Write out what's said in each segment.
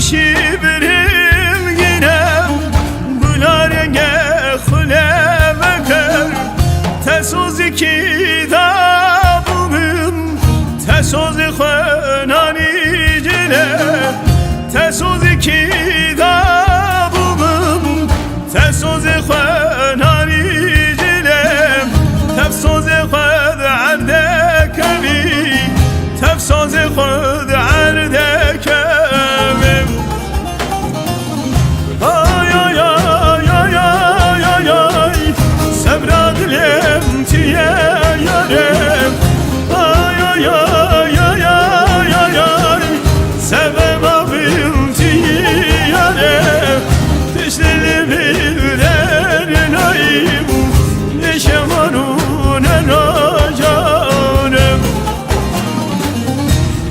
شبرم گیرم بلارنگ خلمکر تسوزی کی دابوم تسوزی خنانی جله تسوزی کی دابوم تسوزی خنانی جله تفسوزی خد عندك بي تفسوزي خد عندك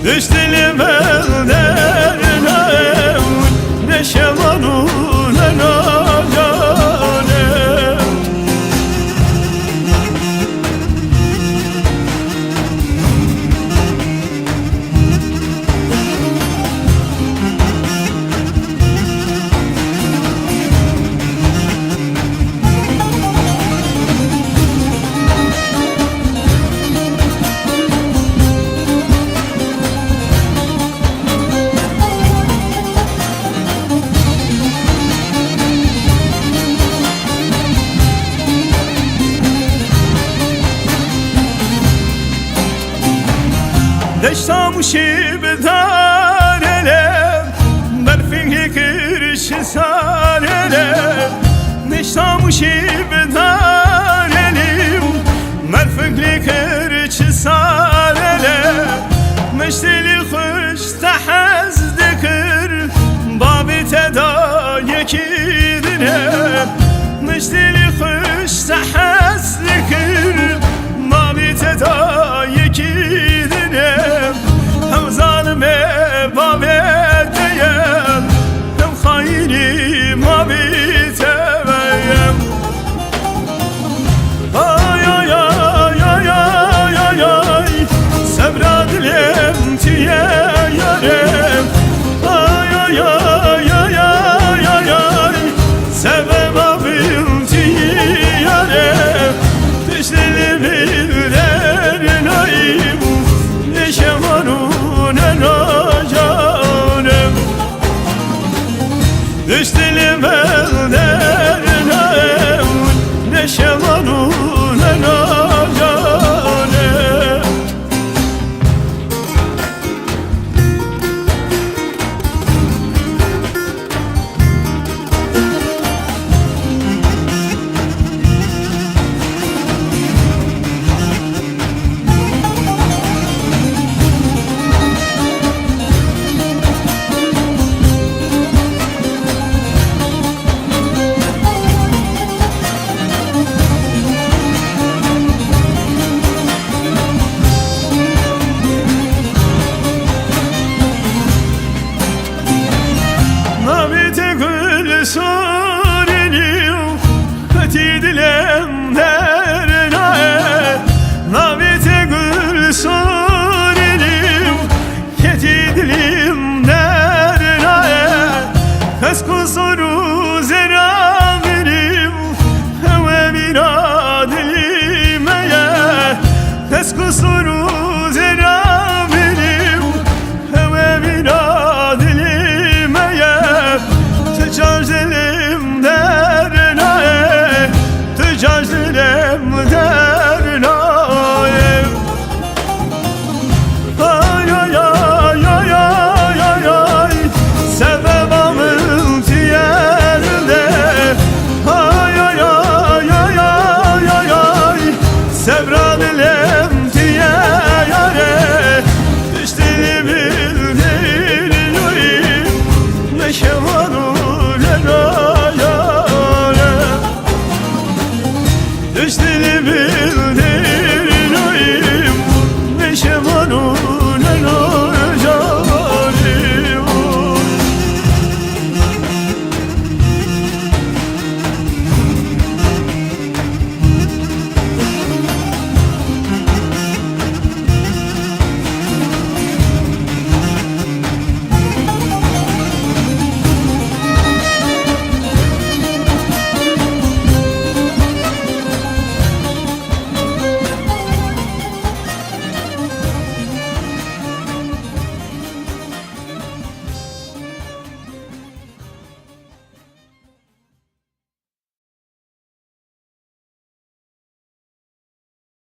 Düştülüm ellerine ne şemanun ne nacanem دشتاموشی بدارلم برفینگی کرش سارلم دشتاموشی بدارلم برفینگی کرش سارلم مشتلی خوش تحز دکر بابی تدا یکی دنم مشتلی خوش تحز دکر بابی تدا یکی هم ظالم بابتیم هم خاینی ما بیتیم آی آی آی آی آی آی صبر دلم تیه یارم آی آی آی آی آی آی صبر بابیم تیه یارم düşlerim birlerine şemanun nacanem düştülüm ellerine ne şemanun nacanem So